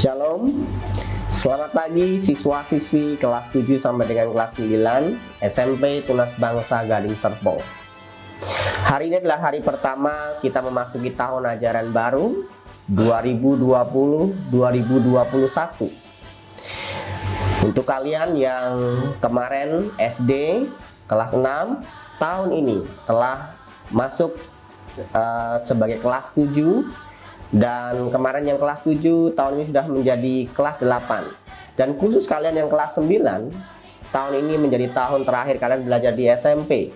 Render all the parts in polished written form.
Shalom, selamat pagi siswa-siswi kelas 7 sampai dengan kelas 9 SMP Tunas Bangsa Gading Serpong. Hari ini adalah hari pertama kita memasuki tahun ajaran baru 2020-2021. Untuk kalian yang kemarin SD kelas 6, tahun ini telah masuk sebagai kelas 7. Dan kemarin yang kelas 7 tahun ini sudah menjadi kelas 8. Dan khusus kalian yang kelas 9, tahun ini menjadi tahun terakhir kalian belajar di SMP.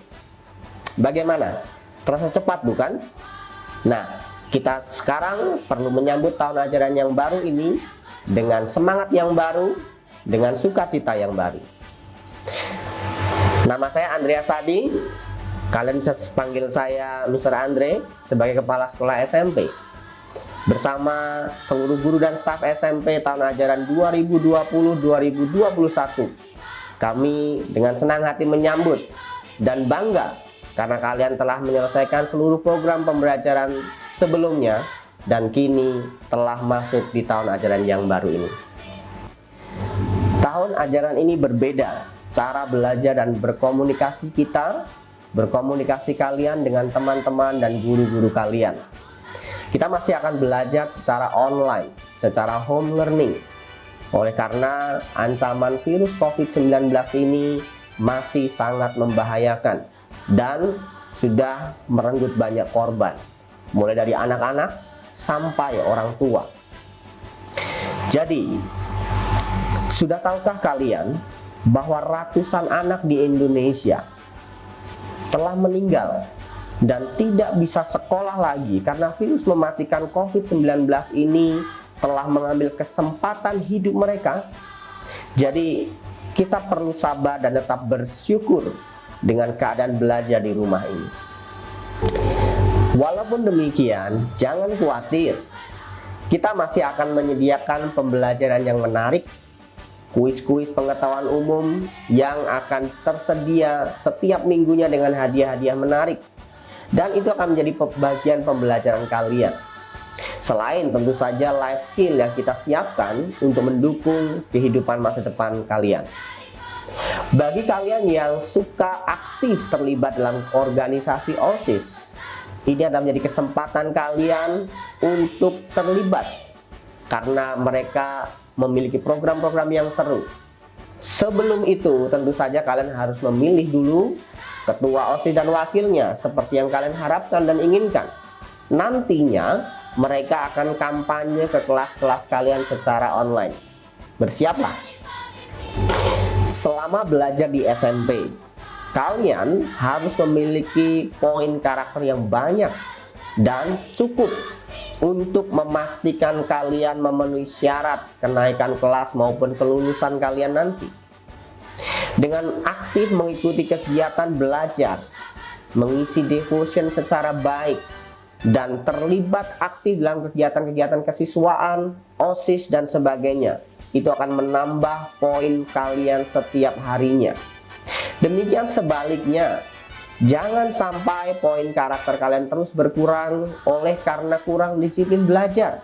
Bagaimana? Terasa cepat bukan? Nah, kita sekarang perlu menyambut tahun ajaran yang baru ini dengan semangat yang baru, dengan sukacita yang baru. Nama saya Andreas Sadi. Kalian bisa panggil saya Mr. Andre sebagai kepala sekolah SMP. Bersama seluruh guru dan staf SMP tahun ajaran 2020-2021, kami dengan senang hati menyambut dan bangga karena kalian telah menyelesaikan seluruh program pembelajaran sebelumnya dan kini telah masuk di tahun ajaran yang baru ini. Tahun ajaran ini berbeda cara belajar dan berkomunikasi kalian dengan teman-teman dan guru-guru kalian. Kita masih akan belajar secara online, secara home learning. Oleh karena ancaman virus COVID-19 ini masih sangat membahayakan dan sudah merenggut banyak korban, mulai dari anak-anak sampai orang tua. Jadi, sudah tahukah kalian bahwa ratusan anak di Indonesia telah meninggal dan tidak bisa sekolah lagi karena virus mematikan COVID-19 ini telah mengambil kesempatan hidup mereka? Jadi kita perlu sabar dan tetap bersyukur dengan keadaan belajar di rumah ini. Walaupun demikian, jangan khawatir. Kita masih akan menyediakan pembelajaran yang menarik, kuis-kuis pengetahuan umum yang akan tersedia setiap minggunya dengan hadiah-hadiah menarik. Dan itu akan menjadi bagian pembelajaran kalian. Selain tentu saja life skill yang kita siapkan untuk mendukung kehidupan masa depan kalian. Bagi kalian yang suka aktif terlibat dalam organisasi OSIS, ini adalah menjadi kesempatan kalian untuk terlibat karena mereka memiliki program-program yang seru. Sebelum itu tentu saja kalian harus memilih dulu ketua OSIS dan wakilnya seperti yang kalian harapkan dan inginkan. Nantinya mereka akan kampanye ke kelas-kelas kalian secara online. Bersiaplah. Selama belajar di SMP, kalian harus memiliki poin karakter yang banyak dan cukup untuk memastikan kalian memenuhi syarat kenaikan kelas maupun kelulusan kalian nanti. Dengan aktif mengikuti kegiatan belajar, mengisi devotion secara baik, dan terlibat aktif dalam kegiatan-kegiatan kesiswaan, OSIS, dan sebagainya, itu akan menambah poin kalian setiap harinya. Demikian sebaliknya, jangan sampai poin karakter kalian terus berkurang oleh karena kurang disiplin belajar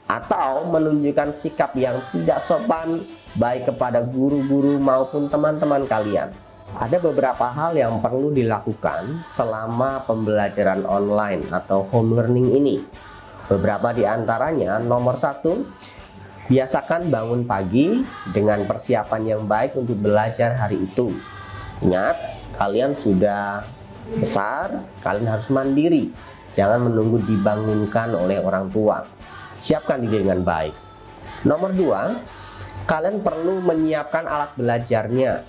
atau menunjukkan sikap yang tidak sopan baik kepada guru-guru maupun teman-teman kalian. Ada beberapa hal yang perlu dilakukan selama pembelajaran online atau home learning ini. Beberapa di antaranya, nomor 1, biasakan bangun pagi dengan persiapan yang baik untuk belajar hari itu. Ingat, kalian sudah besar, kalian harus mandiri. Jangan menunggu dibangunkan oleh orang tua. Siapkan diri dengan baik. Nomor 2, kalian perlu menyiapkan alat belajarnya,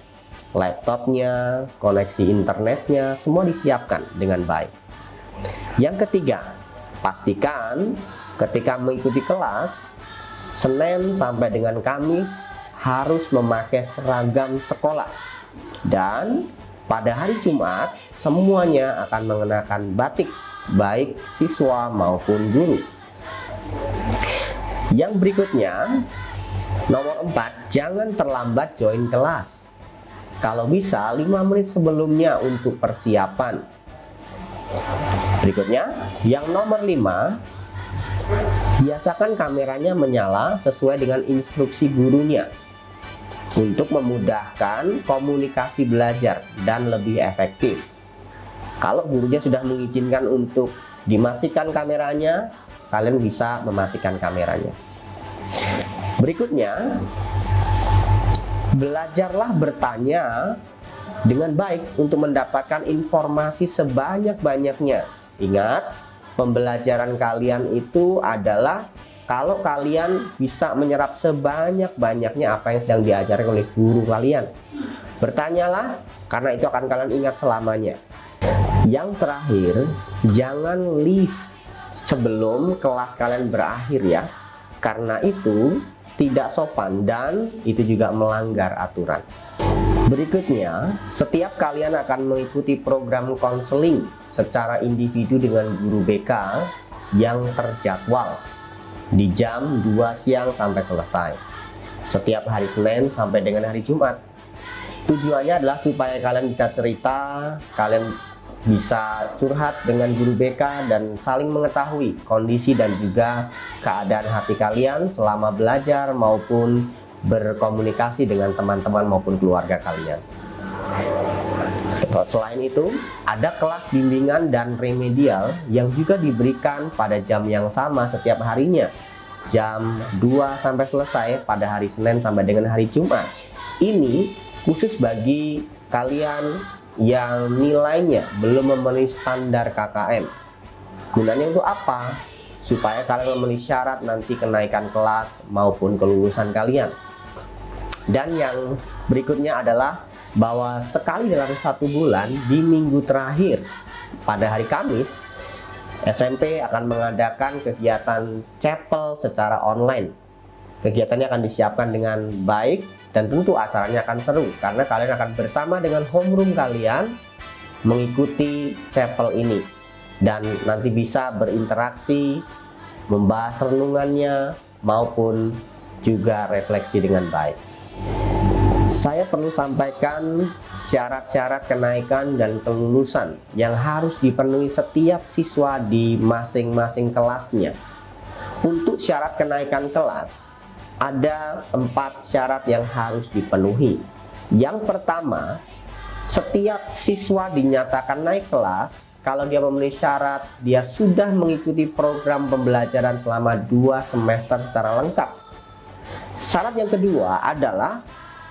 laptopnya, koneksi internetnya, semua disiapkan dengan baik. Yang ketiga, pastikan ketika mengikuti kelas, Senin sampai dengan Kamis harus memakai seragam sekolah. Dan pada hari Jumat, semuanya akan mengenakan batik, baik siswa maupun guru. Yang berikutnya, nomor 4, jangan terlambat join kelas. Kalau bisa 5 menit sebelumnya untuk persiapan. Berikutnya, yang nomor 5, Biasakan kameranya menyala sesuai dengan instruksi gurunya untuk memudahkan komunikasi belajar dan lebih efektif. Kalau gurunya sudah mengizinkan untuk dimatikan kameranya, kalian bisa mematikan kameranya. Berikutnya, belajarlah bertanya dengan baik untuk mendapatkan informasi sebanyak-banyaknya. Ingat, pembelajaran kalian itu adalah kalau kalian bisa menyerap sebanyak-banyaknya apa yang sedang diajarkan oleh guru kalian. Bertanyalah, karena itu akan kalian ingat selamanya. Yang terakhir, jangan leave sebelum kelas kalian berakhir ya, karena itu tidak sopan dan itu juga melanggar aturan. Berikutnya, setiap kalian akan mengikuti program konseling secara individu dengan guru BK yang terjadwal di jam 2 siang sampai selesai, setiap hari Senin sampai dengan hari Jumat. Tujuannya adalah supaya kalian bisa cerita, kalian bisa curhat dengan guru BK dan saling mengetahui kondisi dan juga keadaan hati kalian selama belajar maupun berkomunikasi dengan teman-teman maupun keluarga kalian. Selain itu, ada kelas bimbingan dan remedial yang juga diberikan pada jam yang sama setiap harinya, jam 2 sampai selesai pada hari Senin sampai dengan hari Jumat. Ini khusus bagi kalian yang nilainya belum memenuhi standar KKM. Gunanya untuk apa? Supaya kalian memenuhi syarat nanti kenaikan kelas maupun kelulusan kalian. Dan yang berikutnya adalah bahwa sekali dalam 1 bulan di minggu terakhir pada hari Kamis, SMP akan mengadakan kegiatan chapel secara online. Kegiatannya akan disiapkan dengan baik dan tentu acaranya akan seru karena kalian akan bersama dengan homeroom kalian mengikuti chapel ini dan nanti bisa berinteraksi, membahas renungannya maupun juga refleksi dengan baik. Saya perlu sampaikan syarat-syarat kenaikan dan kelulusan yang harus dipenuhi setiap siswa di masing-masing kelasnya. Untuk syarat kenaikan kelas, ada 4 syarat yang harus dipenuhi. Yang pertama, setiap siswa dinyatakan naik kelas kalau dia memenuhi syarat dia sudah mengikuti program pembelajaran selama 2 semester secara lengkap. Syarat yang kedua adalah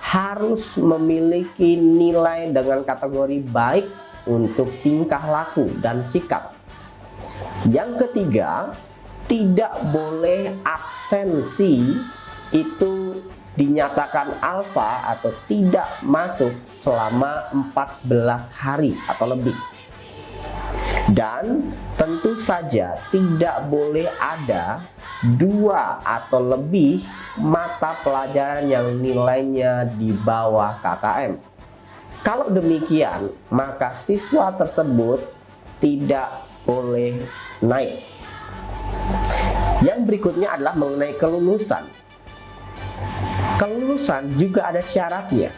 harus memiliki nilai dengan kategori baik untuk tingkah laku dan sikap. Yang ketiga, tidak boleh absensi itu dinyatakan alfa atau tidak masuk selama 14 hari atau lebih. Dan tentu saja tidak boleh ada 2 atau lebih mata pelajaran yang nilainya di bawah KKM. Kalau demikian, maka siswa tersebut tidak boleh naik. Yang berikutnya adalah mengenai kelulusan. Kelulusan juga ada syaratnya.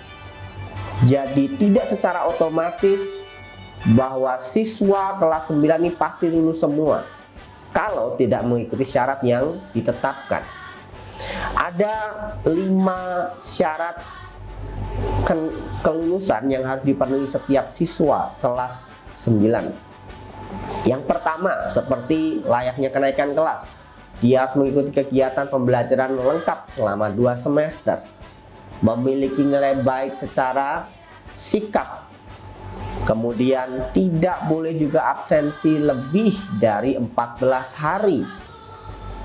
Jadi tidak secara otomatis bahwa siswa kelas 9 ini pasti lulus semua kalau tidak mengikuti syarat yang ditetapkan. Ada 5 syarat kelulusan yang harus dipenuhi setiap siswa kelas 9. Yang pertama, seperti layaknya kenaikan kelas, dia harus mengikuti kegiatan pembelajaran lengkap selama 2 semester, memiliki nilai baik secara sikap, kemudian tidak boleh juga absensi lebih dari 14 hari,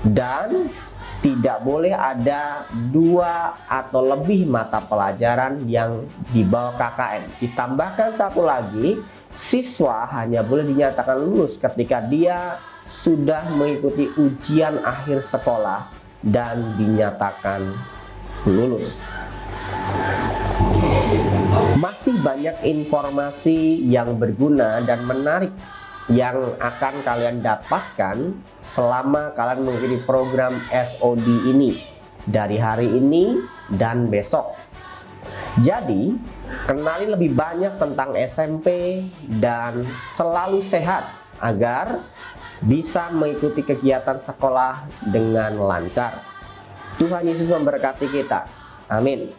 dan tidak boleh ada 2 atau lebih mata pelajaran yang di bawah KKM. Ditambahkan satu lagi, siswa hanya boleh dinyatakan lulus ketika dia sudah mengikuti ujian akhir sekolah dan dinyatakan lulus. Masih banyak informasi yang berguna dan menarik yang akan kalian dapatkan selama kalian mengikuti program SOD ini dari hari ini dan besok. Jadi, kenali lebih banyak tentang SMP dan selalu sehat agar bisa mengikuti kegiatan sekolah dengan lancar. Tuhan Yesus memberkati kita. Amin.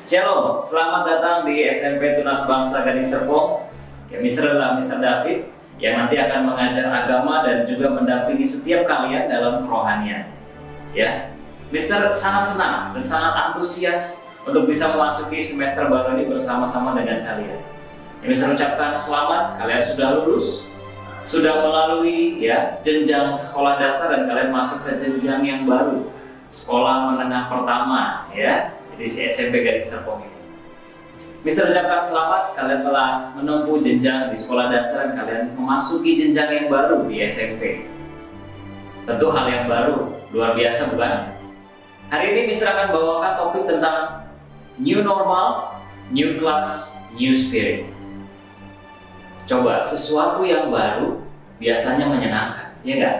Shalom, selamat datang di SMP Tunas Bangsa Gading Serpong. Ya, Mister adalah Mister David yang nanti akan mengajar agama dan juga mendampingi setiap kalian dalam kerohanian. Ya, Mister sangat senang dan sangat antusias untuk bisa memasuki semester baru ini bersama-sama dengan kalian. Ya, Mister ucapkan selamat, kalian sudah lulus, sudah melalui ya jenjang sekolah dasar dan kalian masuk ke jenjang yang baru, sekolah menengah pertama ya. Di SMP Gading Serpong ini. Mister ucapkan selamat, kalian telah menempuh jenjang di sekolah dasar dan kalian memasuki jenjang yang baru di SMP. Tentu hal yang baru, luar biasa bukan? Hari ini Mister akan bawakan topik tentang new normal, new class, new spirit. Coba, sesuatu yang baru biasanya menyenangkan, ya nggak?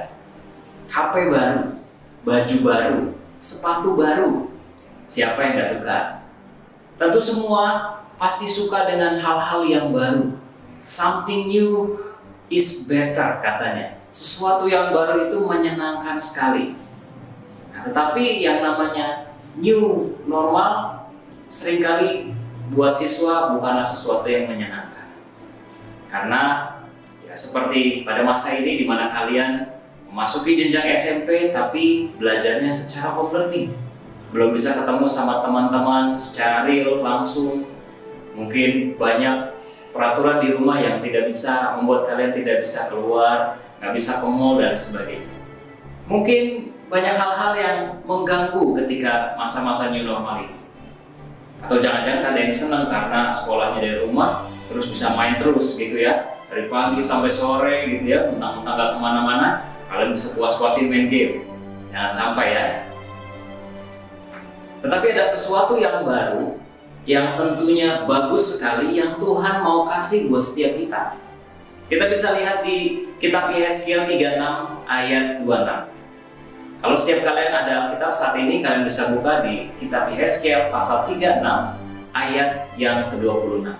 HP baru, baju baru, sepatu baru. Siapa yang gak suka? Tentu semua pasti suka dengan hal-hal yang baru. Something new is better katanya. Sesuatu yang baru itu menyenangkan sekali. Nah, tetapi yang namanya new normal seringkali buat siswa bukanlah sesuatu yang menyenangkan. Karena ya seperti pada masa ini di mana kalian memasuki jenjang SMP tapi belajarnya secara home learning. Belum bisa ketemu sama teman-teman secara real, langsung. Mungkin banyak peraturan di rumah yang tidak bisa membuat kalian tidak bisa keluar, nggak bisa ke mall dan sebagainya. Mungkin banyak hal-hal yang mengganggu ketika masa-masa new normal ini. Atau jangan-jangan ada yang senang karena sekolahnya dari rumah, terus bisa main terus gitu ya. Dari pagi sampai sore gitu ya, mentang-mentang nggak kemana-mana, kalian bisa puas-puasin main game. Jangan sampai ya. Tetapi ada sesuatu yang baru, yang tentunya bagus sekali, yang Tuhan mau kasih buat setiap kita. Kita bisa lihat di kitab Yehezkiel 36 ayat 26. Kalau setiap kalian ada Alkitab saat ini, kalian bisa buka di kitab Yehezkiel pasal 36 ayat yang ke-26.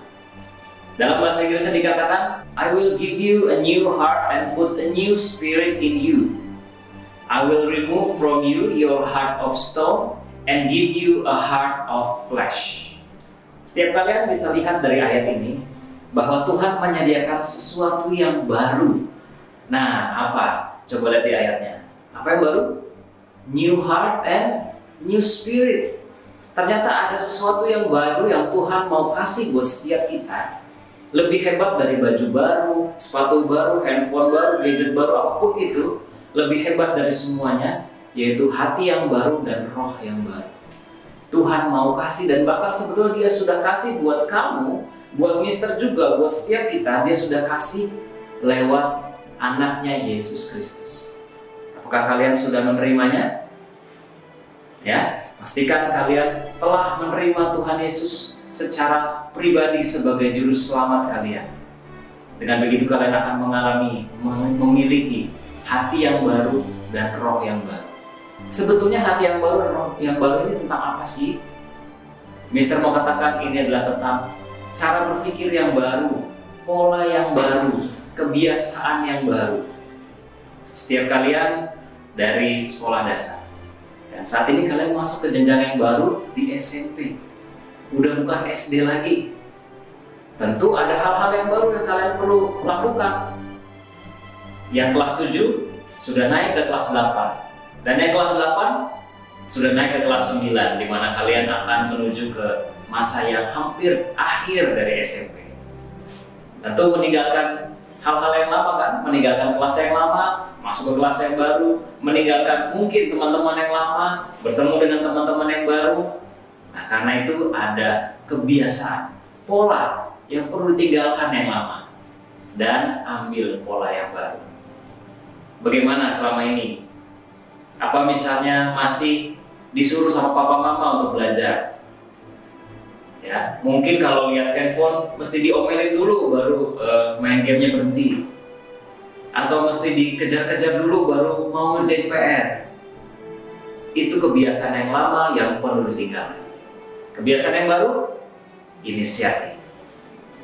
Dalam bahasa Inggrisnya dikatakan, I will give you a new heart and put a new spirit in you. I will remove from you your heart of stone and give you a heart of flesh. Setiap kalian bisa lihat dari ayat ini bahwa Tuhan menyediakan sesuatu yang baru. Nah, apa? Coba lihat di ayatnya. Apa yang baru? New heart and new spirit. Ternyata ada sesuatu yang baru yang Tuhan mau kasih buat setiap kita. Lebih hebat dari baju baru, sepatu baru, handphone baru, gadget baru, apapun itu. Lebih hebat dari semuanya, yaitu hati yang baru dan roh yang baru. Tuhan mau kasih dan bahkan sebetulnya Dia sudah kasih buat kamu, buat Mister juga, buat setiap kita. Dia sudah kasih lewat anaknya Yesus Kristus. Apakah kalian sudah menerimanya? Ya, pastikan kalian telah menerima Tuhan Yesus secara pribadi sebagai juru selamat kalian. Dengan begitu kalian akan memiliki hati yang baru dan roh yang baru. Sebetulnya hati yang baru dan roh yang baru ini tentang apa sih? Mister mau katakan ini adalah tentang cara berpikir yang baru, pola yang baru, kebiasaan yang baru. Setiap kalian dari sekolah dasar, dan saat ini kalian masuk ke jenjang yang baru di SMP. Udah bukan SD lagi. Tentu ada hal-hal yang baru yang kalian perlu lakukan. Yang kelas 7 sudah naik ke kelas 8. Dan yang kelas 8 sudah naik ke kelas 9, di mana kalian akan menuju ke masa yang hampir akhir dari SMP. Tentu meninggalkan hal-hal yang lama kan, meninggalkan kelas yang lama, masuk ke kelas yang baru, meninggalkan mungkin teman-teman yang lama, bertemu dengan teman-teman yang baru. Nah, karena itu ada kebiasaan, pola yang perlu ditinggalkan yang lama dan ambil pola yang baru. Bagaimana selama ini? Apa misalnya masih disuruh sama papa mama untuk belajar? Ya, mungkin kalau lihat handphone mesti diomelin dulu baru main gamenya berhenti. Atau mesti dikejar-kejar dulu baru mau ngerjain PR. Itu kebiasaan yang lama yang perlu ditinggalkan. Kebiasaan yang baru, inisiatif.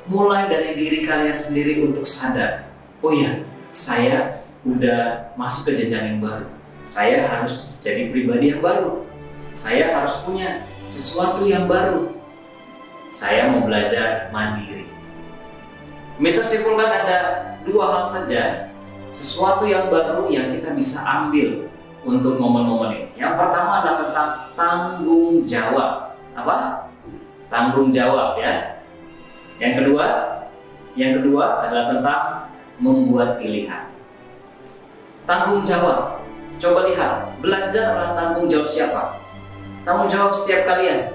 Mulai dari diri kalian sendiri untuk sadar, oh ya, saya udah masuk ke jenjang yang baru. Saya harus jadi pribadi yang baru. Saya harus punya sesuatu yang baru. saya mau belajar mandiri. Bisa simpulkan ada dua hal saja, sesuatu yang baru yang kita bisa ambil untuk momen-momen ini. Yang pertama adalah tentang tanggung jawab. Apa? Tanggung jawab ya. Yang kedua adalah tentang membuat pilihan. Tanggung jawab. Coba lihat, belajar adalah tanggung jawab siapa? Tanggung jawab setiap kalian.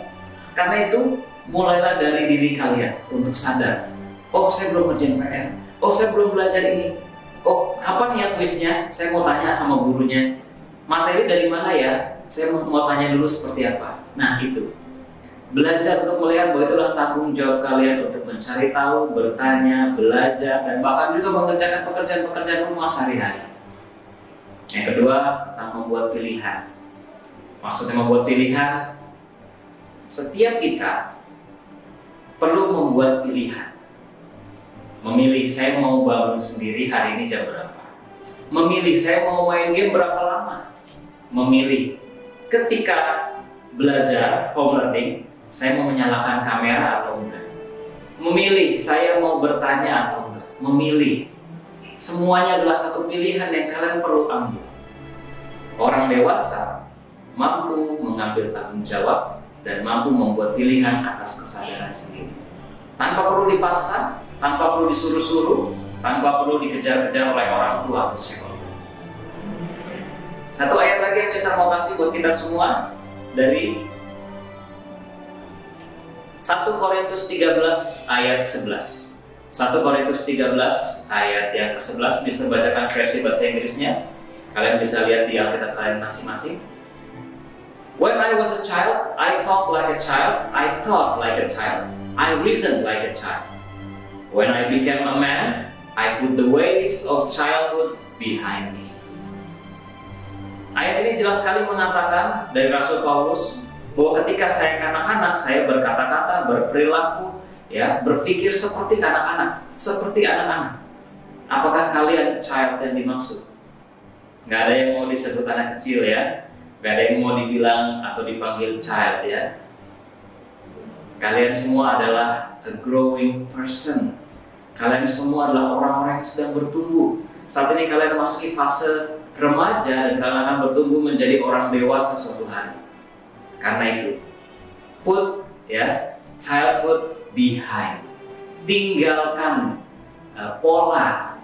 Karena itu mulailah dari diri kalian untuk sadar. Oh, saya belum ngerjain PR. Oh, saya belum belajar ini. Oh, kapan ya kuisnya? Saya mau tanya sama gurunya. Materi dari mana ya? Saya mau tanya dulu seperti apa. Nah, itu. Belajar untuk melihat bahwa itulah tanggung jawab kalian untuk mencari tahu, bertanya, belajar, dan bahkan juga mengerjakan pekerjaan-pekerjaan rumah sehari-hari. Yang kedua, tentang membuat pilihan. Maksudnya membuat pilihan, setiap kita perlu membuat pilihan. Memilih, saya mau bangun sendiri hari ini jam berapa. Memilih, saya mau main game berapa lama. Memilih, ketika belajar home learning, saya mau menyalakan kamera atau enggak. Memilih, saya mau bertanya atau enggak. Memilih. Semuanya adalah satu pilihan yang kalian perlu ambil. Orang dewasa mampu mengambil tanggung jawab dan mampu membuat pilihan atas kesadaran sendiri. Tanpa perlu dipaksa, tanpa perlu disuruh-suruh, tanpa perlu dikejar-kejar oleh orang tua atau psikolog. Satu ayat lagi yang bisa mau kasih buat kita semua dari 1 Korintus 13 ayat 11. 1 Korintus 13 ayat yang ke-11, bisa bacakan versi bahasa Inggrisnya. Kalian bisa lihat di Alkitab kalian masing-masing. When I was a child, I talked like a child, I thought like a child, I reasoned like a child. When I became a man, I put the ways of childhood behind me. Ayat ini jelas sekali mengatakan dari Rasul Paulus bahwa ketika saya kanak-kanak, saya berkata-kata, berperilaku, ya, berpikir seperti kanak-kanak, seperti anak-anak. Apakah kalian child yang dimaksud? Gak ada yang mau disebut anak kecil ya, gak ada yang mau dibilang atau dipanggil child ya. Kalian semua adalah a growing person. Kalian semua adalah orang-orang yang sedang bertumbuh. Saat ini kalian memasuki fase remaja dan kalian akan bertumbuh menjadi orang dewasa suatu hari. Karena itu, put ya childhood behind. Tinggalkan pola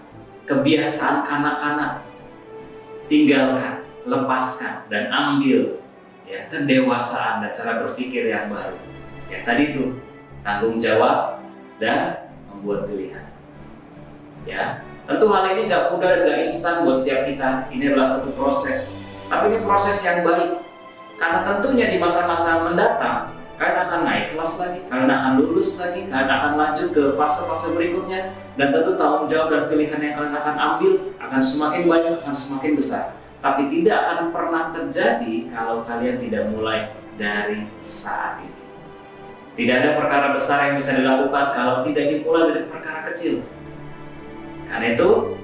kebiasaan kanak-kanak. Tinggalkan, lepaskan dan ambil ya kedewasaan dan cara berpikir yang baru. Ya tadi itu tanggung jawab dan membuat pilihan. Ya, tentu hal ini nggak mudah dan nggak instan buat setiap kita. Ini adalah satu proses, tapi ini proses yang baik. Karena tentunya di masa-masa mendatang, kalian akan naik kelas lagi, kalian akan lulus lagi, kalian akan lanjut ke fase-fase berikutnya, dan tentu tanggung jawab dan pilihan yang kalian akan ambil akan semakin banyak, akan semakin besar. Tapi tidak akan pernah terjadi kalau kalian tidak mulai dari saat ini. Tidak ada perkara besar yang bisa dilakukan kalau tidak dimulai dari perkara kecil. Karena itu,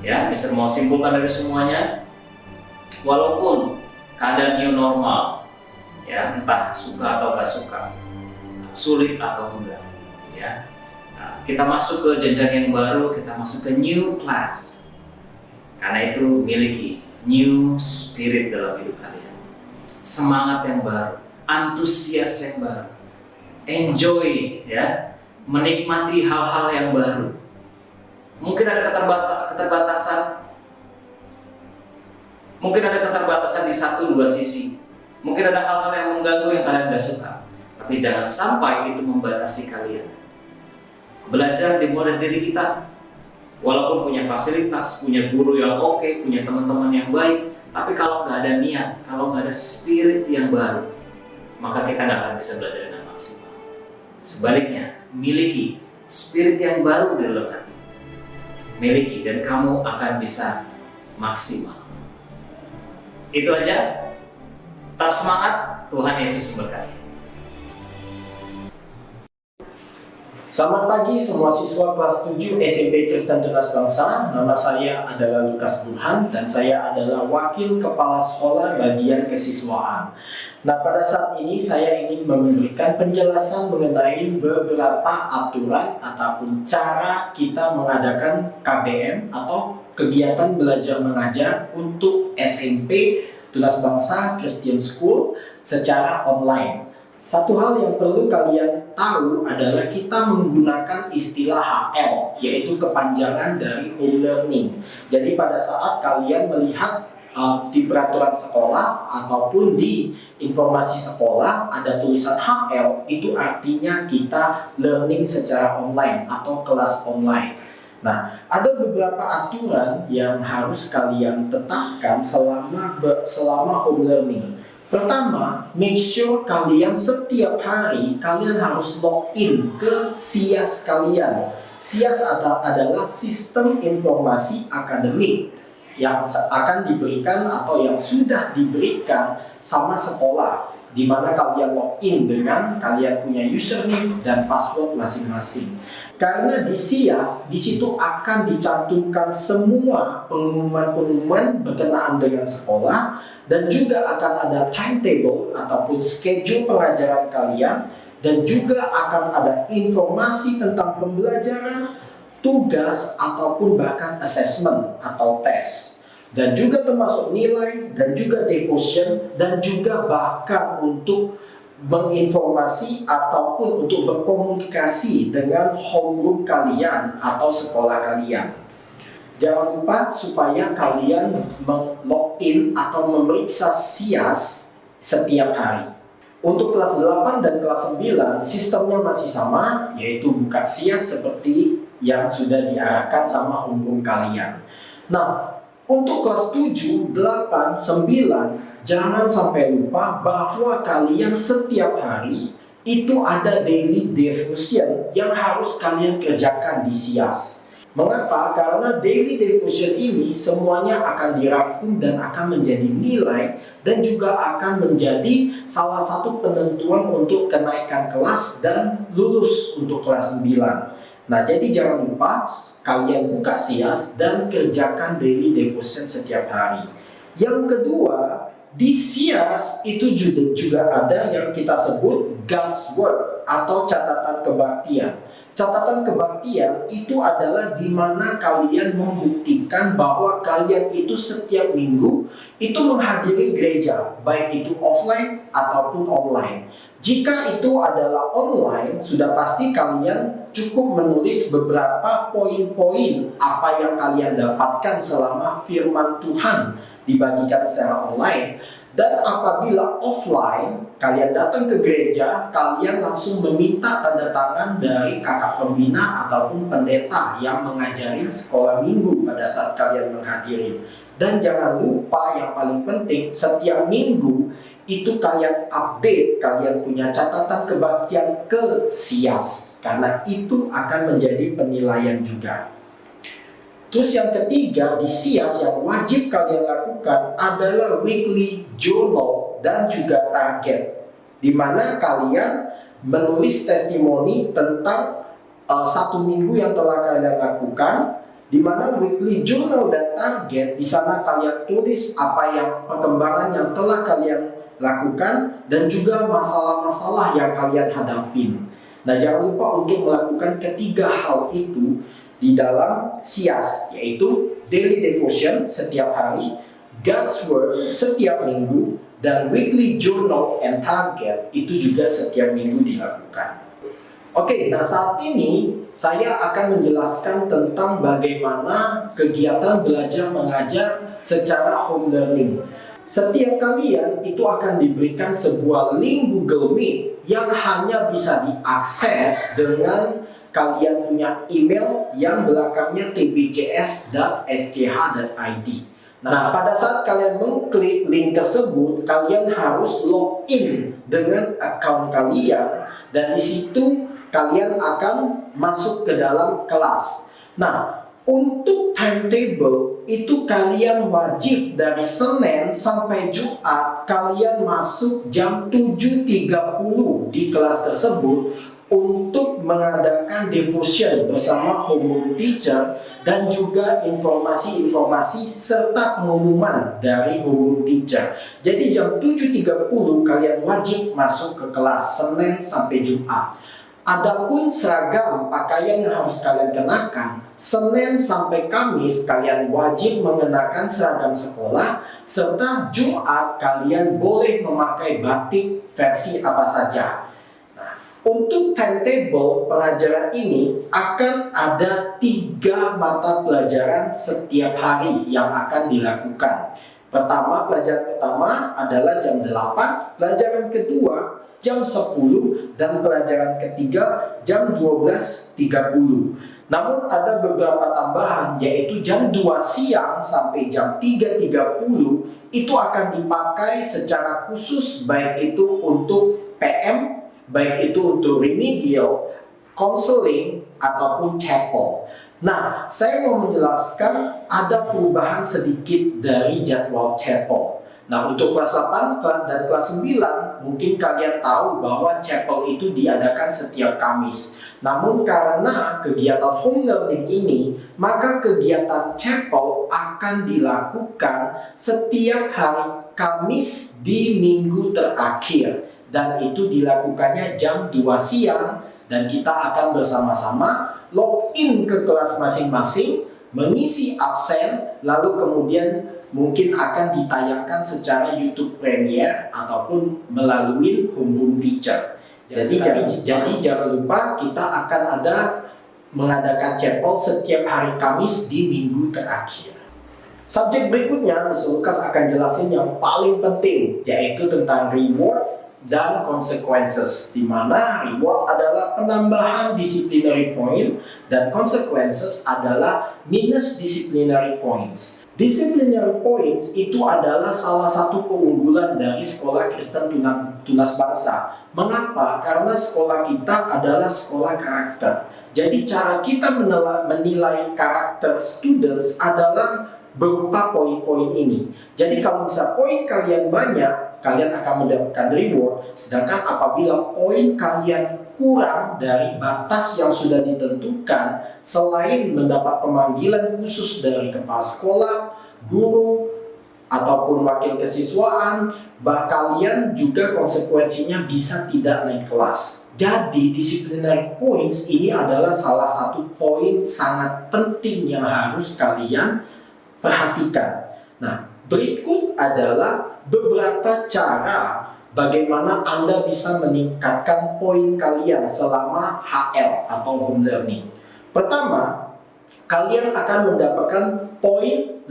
ya, Mister mau simpulkan dari semuanya, walaupun keadaan new normal, ya, entah suka atau gak suka, sulit atau enggak, ya, nah, kita masuk ke jenjang yang baru, kita masuk ke new class. Karena itu miliki new spirit dalam hidup kalian, semangat yang baru, antusias yang baru, enjoy, ya, menikmati hal-hal yang baru. Mungkin ada keterbatasan. Mungkin ada keterbatasan di satu dua sisi. Mungkin ada hal-hal yang mengganggu yang kalian gak suka. Tapi jangan sampai itu membatasi kalian. Belajar dimulai dari diri kita. Walaupun punya fasilitas, punya guru yang oke, punya teman-teman yang baik, tapi kalau nggak ada niat, kalau nggak ada spirit yang baru, maka kita nggak akan bisa belajar dengan maksimal. Sebaliknya, miliki spirit yang baru di dalam hati. Miliki dan kamu akan bisa maksimal. Itu aja. Tetap semangat. Tuhan Yesus memberkati. Selamat pagi semua siswa kelas 7 SMP Kristen Tunas Bangsa. Nama saya adalah Lukas Burhan dan saya adalah Wakil Kepala Sekolah Bagian Kesiswaan. Nah, pada saat ini saya ingin memberikan penjelasan mengenai beberapa aturan ataupun cara kita mengadakan KBM atau kegiatan belajar mengajar untuk SMP Tunas Bangsa Christian School secara online. Satu hal yang perlu kalian tahu adalah kita menggunakan istilah HL, yaitu kepanjangan dari home learning. Jadi pada saat kalian melihat di peraturan sekolah ataupun di informasi sekolah ada tulisan HL, itu artinya kita learning secara online atau kelas online. Nah, ada beberapa aturan yang harus kalian tetapkan selama home learning. Pertama, make sure kalian setiap hari kalian harus login ke SIAS kalian. SIAS adalah Sistem Informasi Akademik yang akan diberikan atau yang sudah diberikan sama sekolah, di mana kalian login dengan kalian punya username dan password masing-masing. Karena di SIAS, di situ akan dicantumkan semua pengumuman-pengumuman berkenaan dengan sekolah, dan juga akan ada timetable ataupun schedule pengajaran kalian, dan juga akan ada informasi tentang pembelajaran, tugas, ataupun bahkan assessment atau tes. Dan juga termasuk nilai, dan juga devotion, dan juga bahkan untuk menginformasi ataupun untuk berkomunikasi dengan homeroom kalian atau sekolah kalian. Jangan lupa supaya kalian login atau memeriksa SIAS setiap hari. Untuk kelas 8 dan kelas 9 sistemnya masih sama, yaitu buka SIAS seperti yang sudah diarahkan sama homeroom kalian. Nah, untuk kelas 7, 8, 9 jangan sampai lupa bahwa kalian setiap hari itu ada daily devotion yang harus kalian kerjakan di SIAS. Mengapa? Karena daily devotion ini semuanya akan dirangkum dan akan menjadi nilai dan juga akan menjadi salah satu penentuan untuk kenaikan kelas dan lulus untuk kelas 9. Nah, jadi jangan lupa kalian buka SIAS dan kerjakan daily devotion setiap hari. Yang kedua, di SIAS itu juga ada yang kita sebut God's Word atau catatan kebaktian. Catatan kebaktian itu adalah di mana kalian membuktikan bahwa kalian itu setiap minggu itu menghadiri gereja, baik itu offline ataupun online. Jika itu adalah online, sudah pasti kalian cukup menulis beberapa poin-poin apa yang kalian dapatkan selama firman Tuhan dibagikan secara online. Dan apabila offline, kalian datang ke gereja, kalian langsung meminta tanda tangan dari kakak pembina ataupun pendeta yang mengajarin sekolah minggu pada saat kalian menghadiri. Dan jangan lupa yang paling penting, setiap minggu itu kalian update, kalian punya catatan kebaktian ke SIAS, karena itu akan menjadi penilaian juga. Terus yang ketiga di SIAS yang wajib kalian lakukan adalah weekly journal dan juga target, di mana kalian menulis testimoni tentang satu minggu yang telah kalian lakukan, di mana weekly journal dan target di sana kalian tulis apa yang perkembangan yang telah kalian lakukan dan juga masalah-masalah yang kalian hadapin. Nah, jangan lupa untuk melakukan ketiga hal itu di dalam SIAS, yaitu daily devotion setiap hari, God's Word setiap minggu, dan weekly journal and target itu juga setiap minggu dilakukan. Oke, nah saat ini saya akan menjelaskan tentang bagaimana kegiatan belajar mengajar secara home learning. Setiap kalian itu akan diberikan sebuah link Google Meet yang hanya bisa diakses dengan kalian punya email yang belakangnya tbcs.sch.id. Nah, pada saat kalian mengklik link tersebut, kalian harus login dengan account kalian, dan di situ kalian akan masuk ke dalam kelas. Nah, untuk timetable itu kalian wajib dari Senin sampai Jumat kalian masuk jam 7.30 di kelas tersebut untuk untuk mengadakan devotion bersama homeroom teacher dan juga informasi-informasi serta pengumuman dari homeroom teacher. Jadi jam 7.30 kalian wajib masuk ke kelas Senin sampai Jumat. Adapun seragam pakaian yang harus kalian kenakan, Senin sampai Kamis kalian wajib mengenakan seragam sekolah, serta Jumat kalian boleh memakai batik versi apa saja. Nah, untuk timetable pengajaran ini akan ada 3 mata pelajaran setiap hari yang akan dilakukan. Pelajaran pertama adalah jam 8, pelajaran kedua jam 10, dan pelajaran ketiga jam 12.30. Namun ada beberapa tambahan, yaitu jam 2 siang sampai jam 3.30 itu akan dipakai secara khusus, baik itu untuk PM, baik itu untuk remedial, counseling, ataupun chapel. Nah, saya mau menjelaskan ada perubahan sedikit dari jadwal chapel. Nah, untuk kelas 8 dan kelas 9 mungkin kalian tahu bahwa chapel itu diadakan setiap Kamis. Namun karena kegiatan home learning ini, maka kegiatan chapel akan dilakukan setiap hari Kamis di minggu terakhir. Dan itu dilakukannya jam 2 siang dan kita akan bersama-sama login ke kelas masing-masing, mengisi absen, lalu kemudian mungkin akan ditayangkan secara YouTube Premiere ataupun melalui homeroom teacher. Jadi jangan lupa kita akan mengadakan chapel setiap hari Kamis di minggu terakhir. Subjek berikutnya, Mr. Lukas akan jelasin yang paling penting, yaitu tentang reward dan consequences, di mana reward adalah penambahan disciplinary point dan consequences adalah minus disciplinary points. Disciplinary points itu adalah salah satu keunggulan dari sekolah Kristen Tunas Bangsa. Mengapa? Karena sekolah kita adalah sekolah karakter. Jadi cara kita menilai karakter students adalah berupa poin-poin ini. Jadi kalau bisa poin kalian banyak, kalian akan mendapatkan reward. Sedangkan apabila poin kalian kurang dari batas yang sudah ditentukan, selain mendapat pemanggilan khusus dari kepala sekolah, guru, ataupun wakil kesiswaan, kalian juga konsekuensinya bisa tidak naik kelas. Jadi disciplinary points ini adalah salah satu poin sangat penting yang harus kalian perhatikan. Nah, berikut adalah beberapa cara bagaimana Anda bisa meningkatkan poin kalian selama HL atau home learning. Pertama, kalian akan mendapatkan poin 5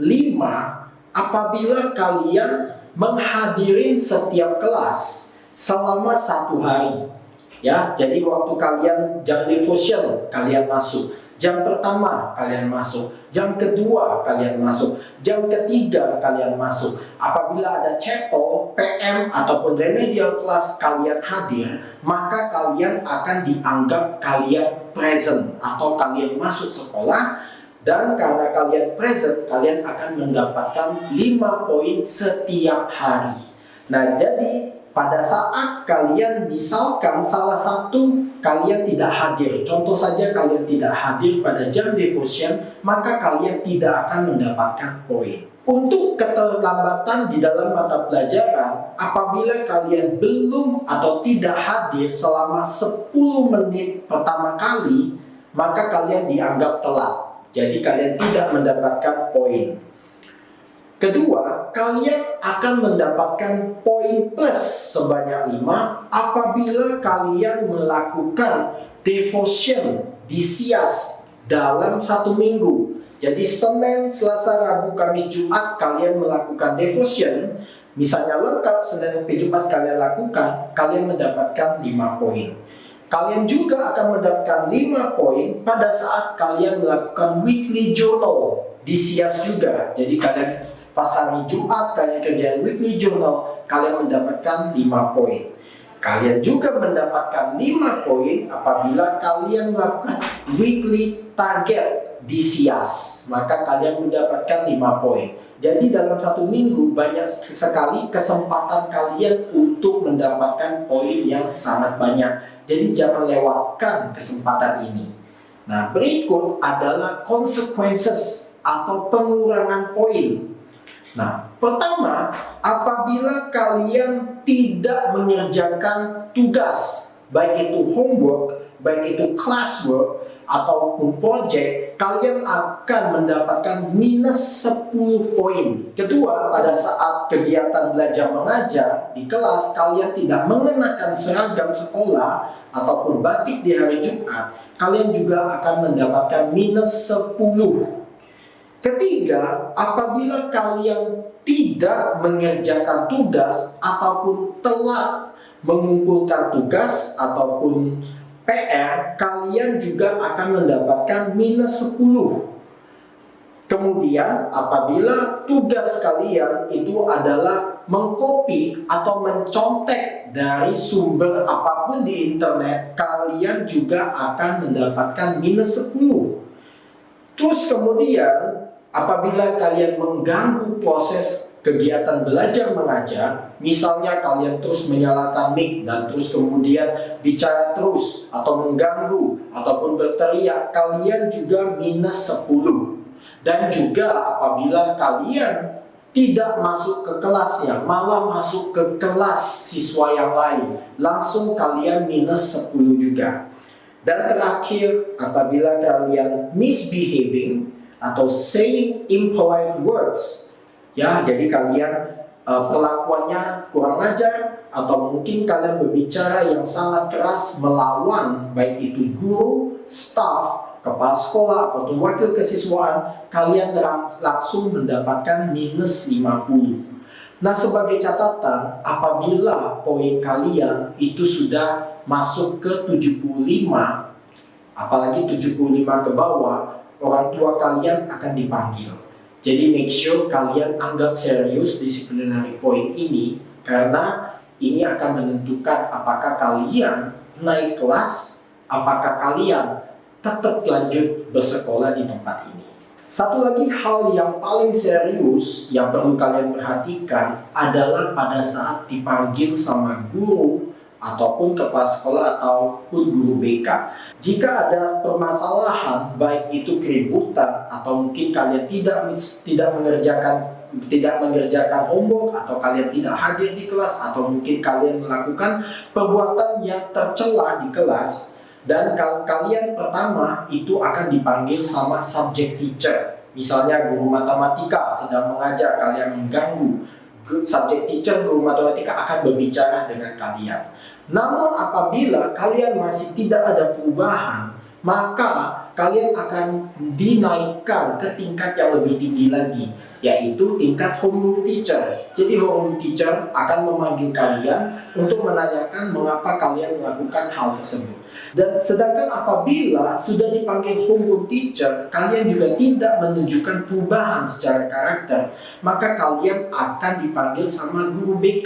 apabila kalian menghadirin setiap kelas selama 1 hari. Ya, jadi waktu kalian jam devotion kalian masuk, jam pertama kalian masuk, jam kedua kalian masuk, jam ketiga kalian masuk. Apabila ada chapel, PM ataupun remedial class kalian hadir, maka kalian akan dianggap kalian present atau kalian masuk sekolah. Dan karena kalian present, kalian akan mendapatkan 5 poin setiap hari. Nah, jadi pada saat kalian misalkan salah satu kalian tidak hadir, contoh saja kalian tidak hadir pada jam devotion, maka kalian tidak akan mendapatkan poin. Untuk keterlambatan di dalam mata pelajaran, apabila kalian belum atau tidak hadir selama 10 menit pertama kali, maka kalian dianggap telat. Jadi kalian tidak mendapatkan poin. Kedua, kalian akan mendapatkan poin plus sebanyak 5 apabila kalian melakukan devotion di SIAS dalam 1 minggu. Jadi Senin, Selasa, Rabu, Kamis, Jumat kalian melakukan devotion. Misalnya lengkap Senin sampai Jumat kalian lakukan, kalian mendapatkan 5 poin. Kalian juga akan mendapatkan 5 poin pada saat kalian melakukan weekly journal di SIAS juga. Jadi kalian pas hari Jumat kalian kerjain weekly journal, kalian mendapatkan 5 poin. Kalian juga mendapatkan 5 poin apabila kalian melakukan weekly target di SIAS, maka kalian mendapatkan 5 poin. Jadi dalam 1 minggu banyak sekali kesempatan kalian untuk mendapatkan poin yang sangat banyak. Jadi jangan lewatkan kesempatan ini. Nah, berikut adalah consequences atau pengurangan poin. Nah, pertama, apabila kalian tidak mengerjakan tugas, baik itu homework, baik itu classwork, ataupun project, kalian akan mendapatkan minus 10 poin. Kedua, pada saat kegiatan belajar mengajar di kelas, kalian tidak mengenakan seragam sekolah ataupun batik di hari Jumat, kalian juga akan mendapatkan minus 10. Ketiga, apabila kalian tidak mengerjakan tugas ataupun telat mengumpulkan tugas ataupun PR, kalian juga akan mendapatkan minus 10. Kemudian, apabila tugas kalian itu adalah mengcopy atau mencontek dari sumber apapun di internet, kalian juga akan mendapatkan minus 10. Terus kemudian, apabila kalian mengganggu proses kegiatan belajar mengajar, misalnya kalian terus menyalakan mic dan terus kemudian bicara terus atau mengganggu ataupun berteriak, kalian juga minus 10. Dan juga apabila kalian tidak masuk ke kelasnya, malah masuk ke kelas siswa yang lain, langsung kalian minus 10 juga. Dan terakhir, apabila kalian misbehaving atau saying impolite words, ya, jadi kalian perlakuannya kurang ajar atau mungkin kalian berbicara yang sangat keras melawan baik itu guru, staff, kepala sekolah atau wakil kesiswaan, kalian langsung mendapatkan minus 50. Nah, sebagai catatan, apabila poin kalian itu sudah masuk ke 75, apalagi 75 ke bawah, orang tua kalian akan dipanggil. Jadi make sure kalian anggap serius disciplinary point ini, karena ini akan menentukan apakah kalian naik kelas, apakah kalian tetap lanjut bersekolah di tempat ini. Satu lagi hal yang paling serius yang perlu kalian perhatikan adalah pada saat dipanggil sama guru ataupun kepala sekolah ataupun guru BK. Jika ada permasalahan, baik itu keributan atau mungkin kalian tidak mengerjakan homework, atau kalian tidak hadir di kelas, atau mungkin kalian melakukan perbuatan yang tercela di kelas, dan kalian pertama itu akan dipanggil sama subject teacher. Misalnya guru matematika sedang mengajar, kalian mengganggu, subject teacher guru matematika akan berbicara dengan kalian. Namun apabila kalian masih tidak ada perubahan, maka kalian akan dinaikkan ke tingkat yang lebih tinggi lagi, yaitu tingkat homeroom teacher. Jadi homeroom teacher akan memanggil kalian untuk menanyakan mengapa kalian melakukan hal tersebut. Dan sedangkan apabila sudah dipanggil homeroom teacher, kalian juga tidak menunjukkan perubahan secara karakter, maka kalian akan dipanggil sama guru BK,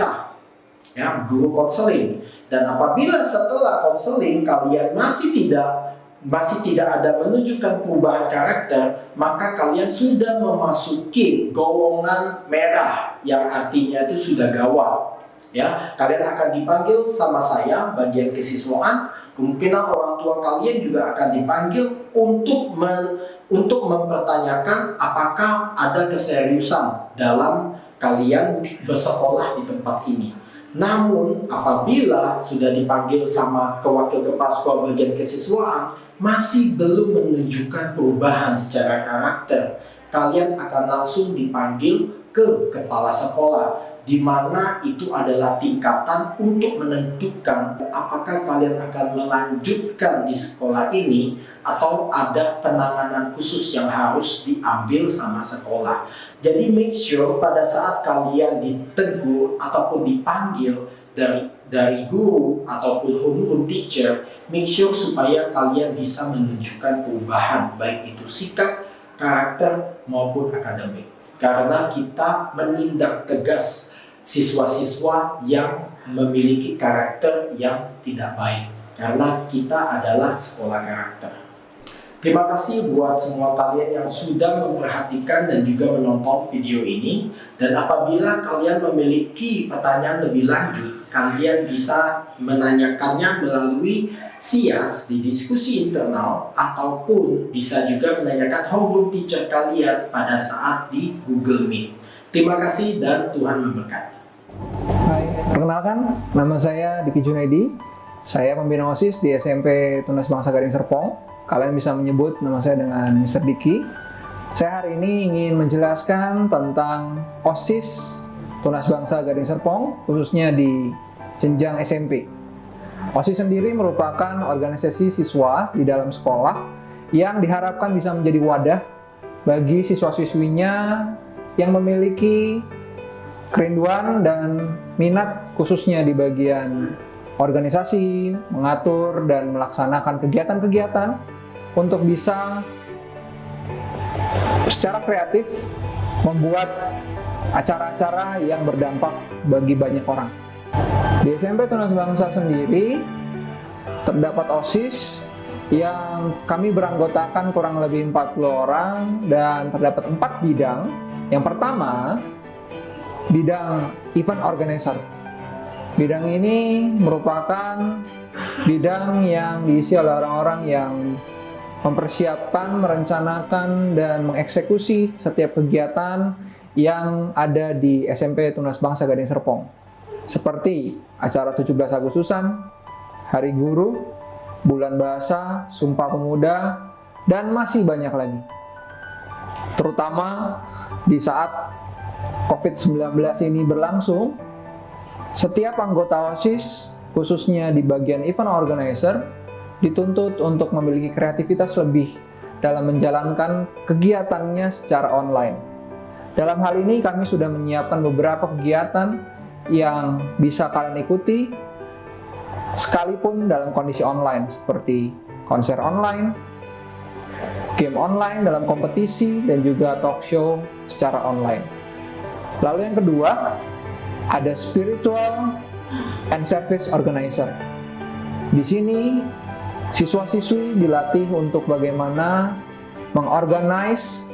ya, guru konseling. Dan apabila setelah konseling kalian masih tidak ada menunjukkan perubahan karakter, maka kalian sudah memasuki golongan merah, yang artinya itu sudah gawat. Ya, kalian akan dipanggil sama saya bagian kesiswaan. Kemungkinan orang tua kalian juga akan dipanggil untuk mempertanyakan apakah ada keseriusan dalam kalian bersekolah di tempat ini. Namun apabila sudah dipanggil sama wakil kepala sekolah bagian kesiswaan masih belum menunjukkan perubahan secara karakter, kalian akan langsung dipanggil ke kepala sekolah, di mana itu adalah tingkatan untuk menentukan apakah kalian akan melanjutkan di sekolah ini atau ada penanganan khusus yang harus diambil sama sekolah. Jadi make sure pada saat kalian ditegur ataupun dipanggil dari guru ataupun homeroom teacher, make sure supaya kalian bisa menunjukkan perubahan baik itu sikap, karakter maupun akademik. Karena kita menindak tegas siswa-siswa yang memiliki karakter yang tidak baik, karena kita adalah sekolah karakter. Terima kasih buat semua kalian yang sudah memperhatikan dan juga menonton video ini. Dan apabila kalian memiliki pertanyaan lebih lanjut, kalian bisa menanyakannya melalui SIAS di diskusi internal, ataupun bisa juga menanyakan homeroom teacher kalian pada saat di Google Meet. Terima kasih dan Tuhan memberkati. Hai, perkenalkan, nama saya Diki Junaidi. Saya pembina OSIS di SMP Tunas Bangsa Gading Serpong. Kalian bisa menyebut nama saya dengan Mr. Diki. Saya hari ini ingin menjelaskan tentang OSIS Tunas Bangsa Gading Serpong, khususnya di jenjang SMP. OSIS sendiri merupakan organisasi siswa di dalam sekolah yang diharapkan bisa menjadi wadah bagi siswa-siswinya yang memiliki kerinduan dan minat khususnya di bagian organisasi, mengatur dan melaksanakan kegiatan-kegiatan untuk bisa secara kreatif membuat acara-acara yang berdampak bagi banyak orang. Di SMP Tunas Bangsa sendiri terdapat OSIS yang kami beranggotakan kurang lebih 40 orang dan terdapat 4 bidang. Yang pertama, bidang event organizer. Bidang ini merupakan bidang yang diisi oleh orang-orang yang mempersiapkan, merencanakan, dan mengeksekusi setiap kegiatan yang ada di SMP Tunas Bangsa Gading Serpong. Seperti acara 17 Agustusan, Hari Guru, Bulan Bahasa, Sumpah Pemuda, dan masih banyak lagi. Terutama di saat COVID-19 ini berlangsung, setiap anggota OSIS, khususnya di bagian event organizer, dituntut untuk memiliki kreativitas lebih dalam menjalankan kegiatannya secara online. Dalam hal ini kami sudah menyiapkan beberapa kegiatan yang bisa kalian ikuti sekalipun dalam kondisi online, seperti konser online, game online dalam kompetisi, dan juga talk show secara online. Lalu yang kedua, ada spiritual and service organizer. Di sini siswa-siswi dilatih untuk bagaimana mengorganize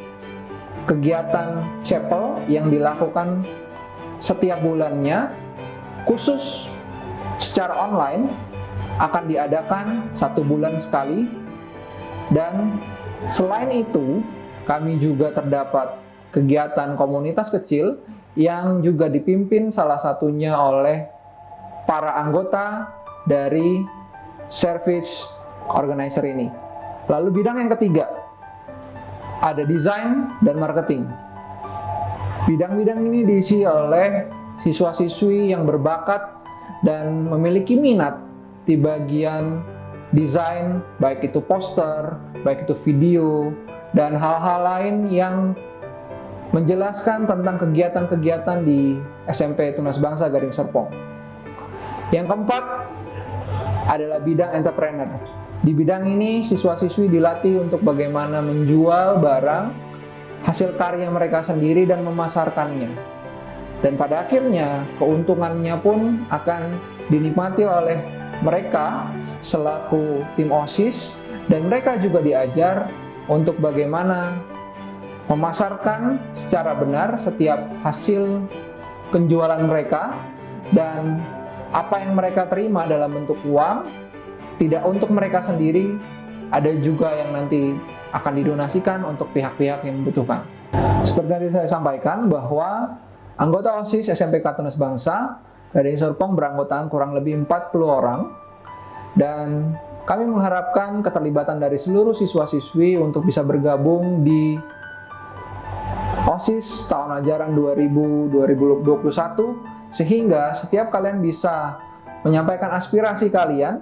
kegiatan chapel yang dilakukan setiap bulannya, khusus secara online, akan diadakan 1 bulan sekali. Dan selain itu, kami juga terdapat kegiatan komunitas kecil yang juga dipimpin salah satunya oleh para anggota dari service organizer ini. Lalu bidang yang ketiga, ada desain dan marketing. Bidang-bidang ini diisi oleh siswa-siswi yang berbakat dan memiliki minat di bagian desain, baik itu poster, baik itu video, dan hal-hal lain yang menjelaskan tentang kegiatan-kegiatan di SMP Tunas Bangsa Gading Serpong. Yang keempat adalah bidang entrepreneur. Di bidang ini siswa-siswi dilatih untuk bagaimana menjual barang hasil karya mereka sendiri dan memasarkannya. Dan pada akhirnya keuntungannya pun akan dinikmati oleh mereka selaku tim OSIS, dan mereka juga diajar untuk bagaimana memasarkan secara benar setiap hasil penjualan mereka, dan apa yang mereka terima dalam bentuk uang tidak untuk mereka sendiri, ada juga yang nanti akan didonasikan untuk pihak-pihak yang membutuhkan. Seperti yang saya sampaikan bahwa anggota OSIS SMPK Tunas Bangsa Gading Serpong beranggotaan kurang lebih 40 orang, dan kami mengharapkan keterlibatan dari seluruh siswa-siswi untuk bisa bergabung di OSIS tahun ajaran 2020-2021, sehingga setiap kalian bisa menyampaikan aspirasi kalian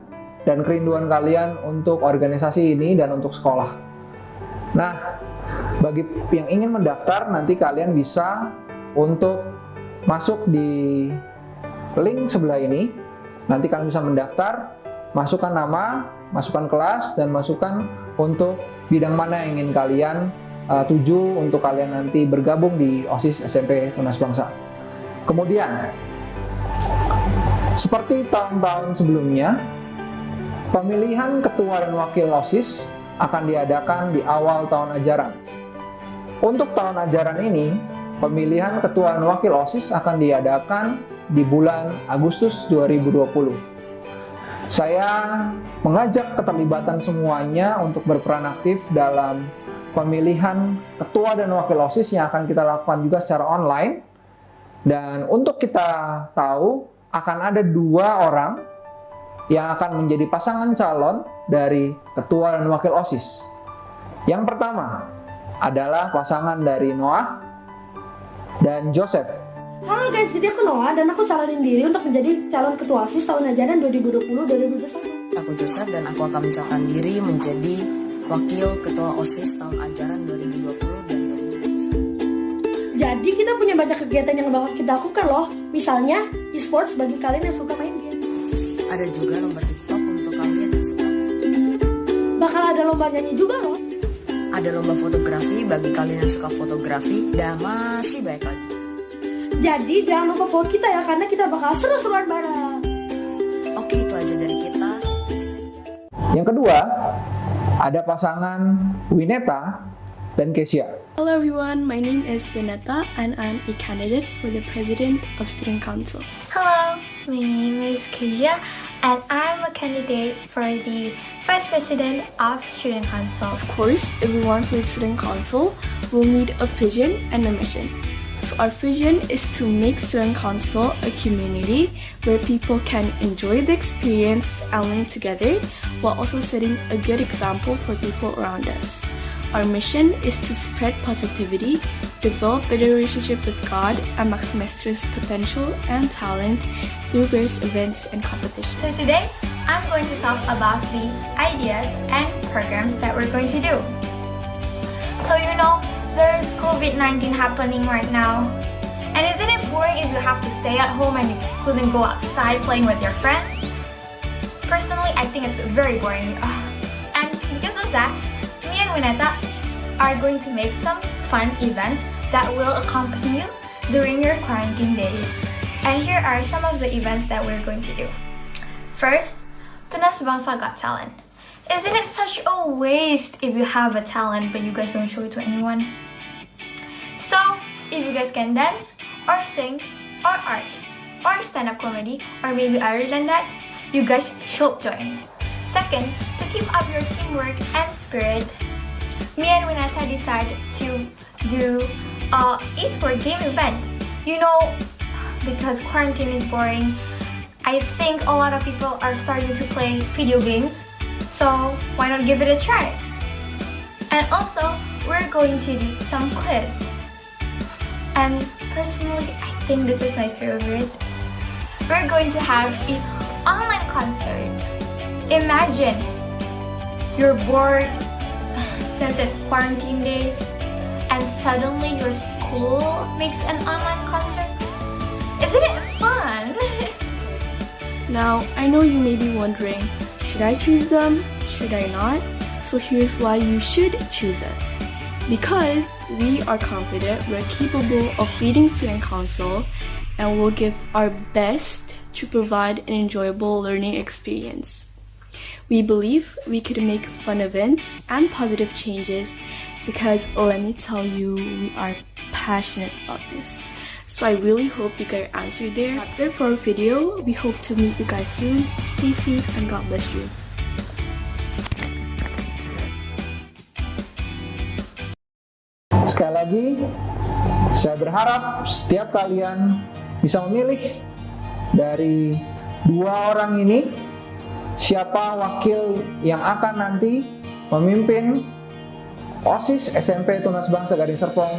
dan kerinduan kalian untuk organisasi ini dan untuk sekolah. Nah, bagi yang ingin mendaftar, nanti kalian bisa untuk masuk di link sebelah ini. Nanti kalian bisa mendaftar, masukkan nama, masukkan kelas, dan masukkan untuk bidang mana yang ingin kalian tuju untuk kalian nanti bergabung di OSIS SMP Tunas Bangsa. Kemudian, seperti tahun-tahun sebelumnya, pemilihan ketua dan wakil OSIS akan diadakan di awal tahun ajaran. Untuk tahun ajaran ini, pemilihan ketua dan wakil OSIS akan diadakan di bulan Agustus 2020. Saya mengajak keterlibatan semuanya untuk berperan aktif dalam pemilihan ketua dan wakil OSIS yang akan kita lakukan juga secara online. Dan untuk kita tahu, akan ada 2 orang yang akan menjadi pasangan calon dari ketua dan wakil OSIS. Yang pertama adalah pasangan dari Noah dan Joseph. Halo guys, jadi aku Noah dan aku calonin diri untuk menjadi calon ketua OSIS tahun ajaran 2020-2021. Aku Joseph dan aku akan mencalonkan diri menjadi wakil ketua OSIS tahun ajaran 2020 dan 2021. Jadi kita punya banyak kegiatan yang bakal kita lakukan loh. Misalnya e-sports bagi kalian yang suka main game. Ada juga lomba TikTok untuk kalian yang suka. Bakal ada lomba nyanyi juga loh. Ada lomba fotografi bagi kalian yang suka fotografi dan masih banyak lagi. Jadi jangan lupa follow kita ya, karena kita bakal seru-seruan bareng. Oke, itu aja dari kita. Yang kedua, ada pasangan Wineta dan Kesia. Hello everyone, my name is Vineta and I'm a candidate for the President of Student Council. Hello, my name is Kesia and I'm a candidate for the Vice President of Student Council. Of course, everyone for the Student Council will need a vision and a mission. So our vision is to make Student Council a community where people can enjoy the experience and learn together while also setting a good example for people around us. Our mission is to spread positivity, develop better relationship with God, and maximize students' potential and talent through various events and competitions. So today, I'm going to talk about the ideas and programs that we're going to do. So there's COVID-19 happening right now. And isn't it boring if you have to stay at home and you couldn't go outside playing with your friends? Personally, I think it's very boring. And because of that, me and Wineta are going to make some fun events that will accompany you during your quarantine days. And here are some of the events that we're going to do. First, Tunas Bangsa Got Talent. Isn't it such a waste if you have a talent but you guys don't show it to anyone? So, if you guys can dance, or sing, or art, or stand-up comedy, or maybe other than that, you guys should join. Second, to keep up your teamwork and spirit, me and Wineta decided to do an e-sport game event. Because quarantine is boring, I think a lot of people are starting to play video games, so why not give it a try? And also, we're going to do some quiz. And personally, I think this is my favorite. We're going to have an online concert. Imagine you're bored since it's quarantine days and suddenly your school makes an online concert. Isn't it fun? Now, I know you may be wondering, should I choose them? Should I not? So here's why you should choose us. Because we are confident we're capable of leading Student Council and will give our best to provide an enjoyable learning experience. We believe we could make fun events and positive changes because let me tell you, we are passionate about this. So I really hope you got your answer there. That's it for our video. We hope to meet you guys soon. Stay safe and God bless you. Sekali lagi, saya berharap setiap kalian bisa memilih dari 2 orang ini siapa wakil yang akan nanti memimpin OSIS SMP Tunas Bangsa Gading Serpong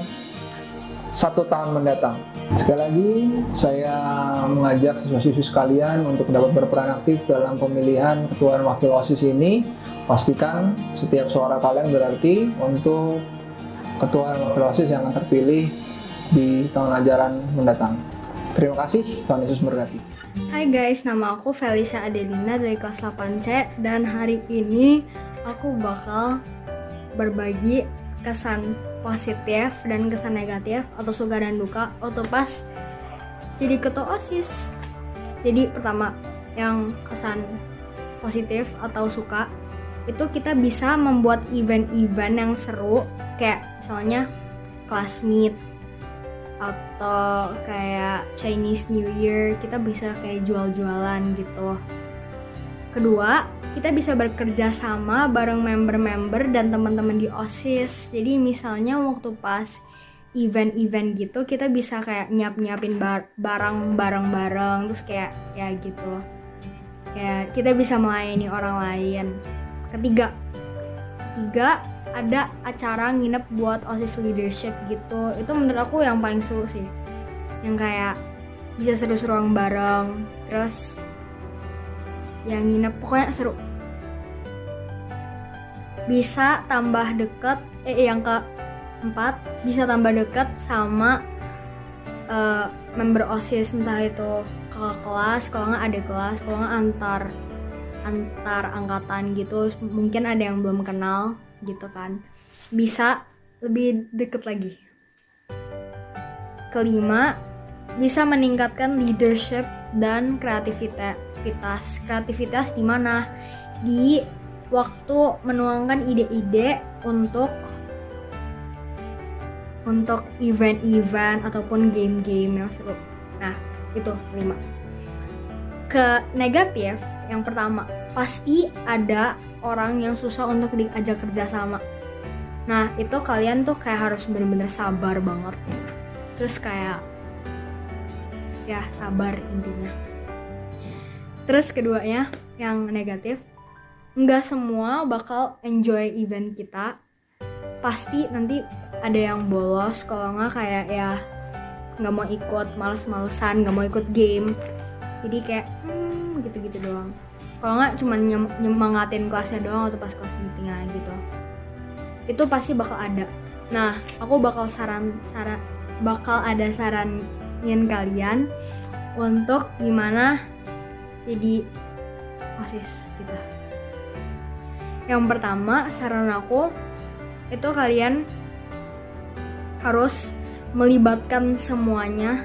1 tahun mendatang. Sekali lagi, saya mengajak siswa-siswi sekalian untuk dapat berperan aktif dalam pemilihan ketua dan wakil OSIS ini. Pastikan setiap suara kalian berarti untuk ketua dan wakil OSIS yang akan terpilih di tahun ajaran mendatang. Terima kasih, Tuhan Yesus memberkati. Hai guys, nama aku Felicia Adelina dari kelas 8C dan hari ini aku bakal berbagi kesan positif dan kesan negatif atau suka dan duka waktu pas jadi ketua OSIS. Jadi pertama, yang kesan positif atau suka, itu kita bisa membuat event-event yang seru, kayak misalnya class meet atau kayak Chinese New Year, kita bisa kayak jual-jualan gitu. Kedua, kita bisa bekerja sama bareng member-member dan teman-teman di OSIS. Jadi misalnya waktu pas event-event gitu, kita bisa kayak nyiapin barang bareng-bareng, terus kayak ya gitu. Kayak kita bisa melayani orang lain. Ketiga, ada acara nginep buat OSIS leadership gitu. Itu menurut aku yang paling seru sih. Yang kayak bisa seru-seruan bareng, terus yang nginep, pokoknya seru. Bisa tambah deket, yang keempat, bisa tambah deket sama member OSIS, entah itu kakak kelas, kalau nggak adik kelas, kalau nggak antar angkatan gitu, mungkin ada yang belum kenal gitu kan, bisa lebih deket lagi. Kelima, bisa meningkatkan leadership dan kreativitas di mana? Di waktu menuangkan ide-ide untuk event-event ataupun game-game yang seru. Nah, itu 5. Ke negatif, yang pertama, pasti ada orang yang susah untuk diajak kerja sama. Nah, itu kalian tuh kayak harus bener-bener sabar banget. Terus kayak ya sabar intinya. Terus keduanya, yang negatif, nggak semua bakal enjoy event kita. Pasti nanti ada yang bolos, kalau nggak kayak ya nggak mau ikut, males-malesan, nggak mau ikut game. Jadi kayak gitu-gitu doang. Kalau nggak cuma nyemangatin kelasnya doang atau pas kelas meeting gitu. Itu pasti bakal ada. Nah, aku bakal ada saranin kalian untuk gimana jadi OSIS gitu. Yang pertama, saran aku itu kalian harus melibatkan semuanya,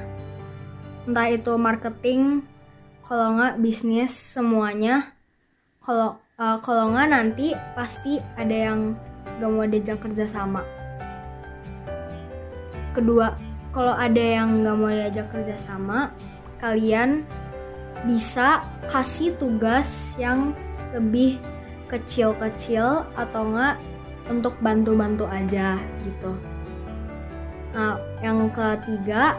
entah itu marketing, kalau nggak bisnis, semuanya. Kalau nggak nanti pasti ada yang gak mau diajak kerja sama. Kedua, kalau ada yang gak mau diajak kerja sama, kalian bisa kasih tugas yang lebih kecil-kecil atau nggak untuk bantu-bantu aja gitu. Nah, yang ketiga,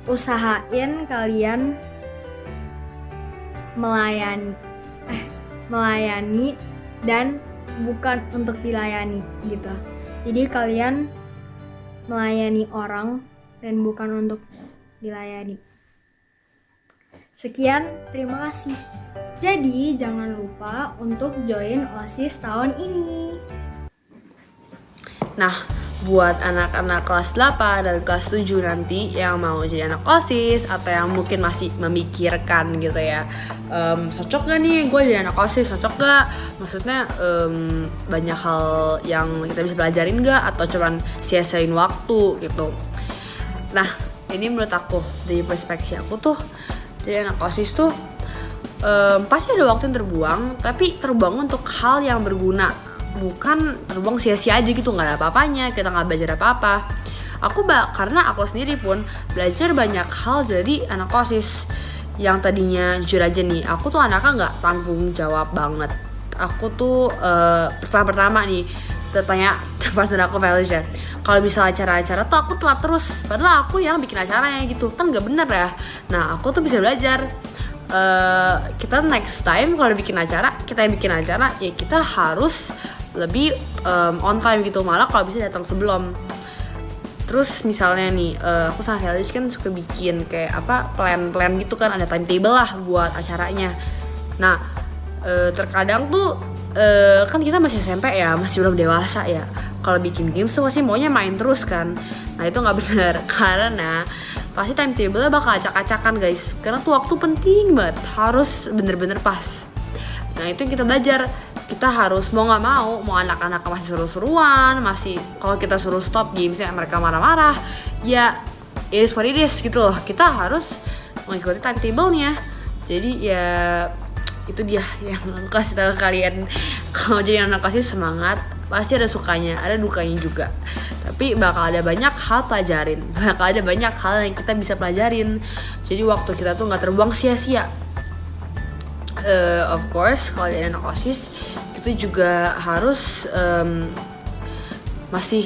usahain kalian melayani dan bukan untuk dilayani gitu. Jadi kalian melayani orang dan bukan untuk dilayani. Sekian, terima kasih. Jadi jangan lupa untuk join OSIS tahun ini. Nah, buat anak-anak kelas 8 dan kelas 7 nanti yang mau jadi anak OSIS atau yang mungkin masih memikirkan gitu ya, cocok gak nih gue jadi anak OSIS, cocok gak? Maksudnya banyak hal yang kita bisa pelajarin gak? Atau cuman sia-siain waktu gitu. Nah, ini menurut aku, dari perspektif aku tuh, jadi anak OSIS tuh pasti ada waktu yang terbuang, tapi terbuang untuk hal yang berguna, bukan terbuang sia-sia aja gitu, nggak ada apa-apanya, kita nggak belajar apa-apa. Karena aku sendiri pun belajar banyak hal dari anak OSIS. Yang tadinya jujur aja nih, aku tuh anaknya nggak tanggung jawab banget. Aku tuh pertama nih tanya partner aku Felicia, kalau misalnya acara-acara tuh aku telat terus, padahal aku yang bikin acaranya gitu, kan nggak bener ya. Nah, aku tuh bisa belajar. Kita next time kalau bikin acara, kita yang bikin acara ya kita harus lebih on time gitu, malah kalau bisa datang sebelum. Terus misalnya nih, aku sama Felicia kan suka bikin kayak plan gitu kan, ada timetable lah buat acaranya. Nah, terkadang tuh kan kita masih SMP ya, masih belum dewasa ya. Kalau bikin games tuh pasti maunya main terus kan. Nah, itu nggak benar karena pasti timetable-nya bakal acak-acakan guys. Karena tuh waktu penting banget, harus bener-bener pas. Nah, itu yang kita belajar. Kita harus mau nggak mau anak-anak masih seru-seruan, masih kalau kita suruh stop gamesnya mereka marah-marah, ya it is what it is gitu loh. Kita harus mengikuti timetable-nya. Jadi ya itu dia yang aku kasih tahu kalian. Kalau jadi anak OSIS semangat, pasti ada sukanya, ada dukanya juga. Tapi bakal ada banyak hal pelajarin, bakal ada banyak hal yang kita bisa pelajarin. Jadi waktu kita tuh nggak terbuang sia-sia. Of course, kalau jadi anak OSIS itu juga harus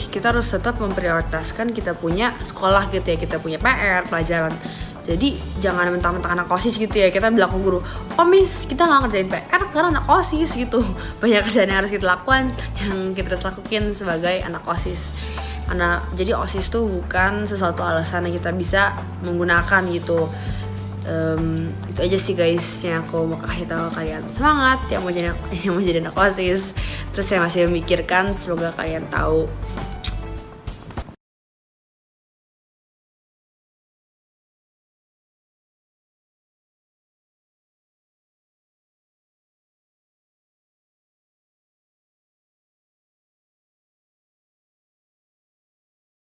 kita harus tetap memprioritaskan kita punya sekolah gitu ya, kita punya PR, pelajaran. Jadi jangan mentang-mentang anak OSIS gitu ya, kita bilang ke guru, oh miss kita nggak ngerjain PR karena anak OSIS gitu. Banyak kerjaan yang harus kita lakukan, yang kita harus lakuin sebagai anak OSIS. Jadi OSIS tuh bukan sesuatu alasan yang kita bisa menggunakan gitu. Itu aja sih guys yang aku mau kasih tahu kalian. Semangat yang mau jadi anak OSIS. Terus saya masih memikirkan, semoga kalian tahu